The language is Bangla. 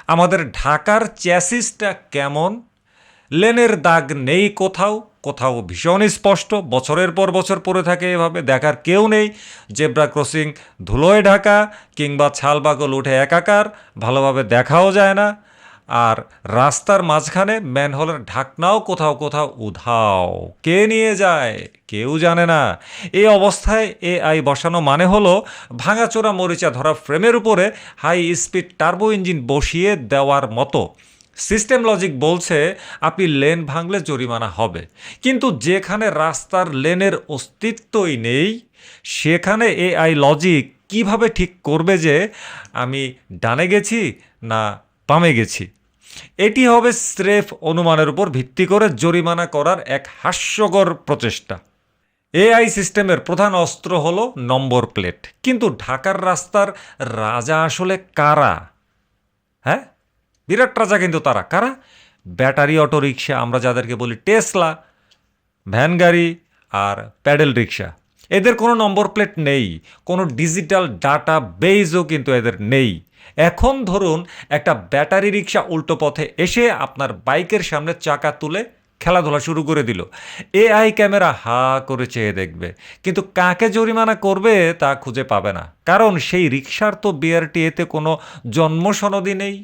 আমাদের ঢাকার চ্যাসিসটা কেমন? লেনের দাগ নেই কোথাও, কোথাও ভীষণ স্পষ্ট, বছরের পর বছর পড়ে থাকে এভাবে, দেখার কেউ নেই। জেব্রা ক্রসিং ধুলোয় ঢাকা কিংবা ছালবাগল উঠে একাকার, ভালোভাবে দেখাও যায় না। আর রাস্তার মাঝখানে ম্যানহোলের ঢাকনাও কোথাও কোথাও উধাও, কে নিয়ে যায় কেউ জানে না। এই অবস্থায় এআই বসানো মানে হলো ভাঙাচোরা মরিচা ধরা ফ্রেমের উপরে হাই স্পিড টার্বো ইঞ্জিন বসিয়ে দেওয়ার মতো। সিস্টেম লজিক বলছে আপনি লেন ভাঙলে জরিমানা হবে, কিন্তু যেখানে রাস্তার লেনের অস্তিত্বই নেই সেখানে এআই লজিক কিভাবে ঠিক করবে যে আমি ডানে গেছি না বামে গেছি? এটি হবে স্রেফ অনুমানের উপর ভিত্তি করে জরিমানা করার এক হাস্যকর প্রচেষ্টা। এআই সিস্টেমের প্রধান অস্ত্র হলো নম্বর প্লেট, কিন্তু ঢাকার রাস্তার রাজা আসলে কারা? হ্যাঁ, বিরাট রাজা কিন্তু তারা কারা? ব্যাটারি অটো রিক্সা, আমরা যাদেরকে বলি টেসলা, ভ্যান গাড়ি আর প্যাডেল রিক্সা। এদের কোনো নম্বর প্লেট নেই, কোনো ডিজিটাল ডাটা বেইজও কিন্তু এদের নেই। এখন ধরুন একটা ব্যাটারি রিক্সা উল্টো পথে এসে আপনার বাইকের সামনে চাকা তুলে খেলাধুলা শুরু করে দিল, এআই ক্যামেরা হা করে চেয়ে দেখবে, কিন্তু কাকে জরিমানা করবে তা খুঁজে পাবে না, কারণ সেই রিক্সার তো বিআরটিএতে কোনো জন্ম সনদই নেই।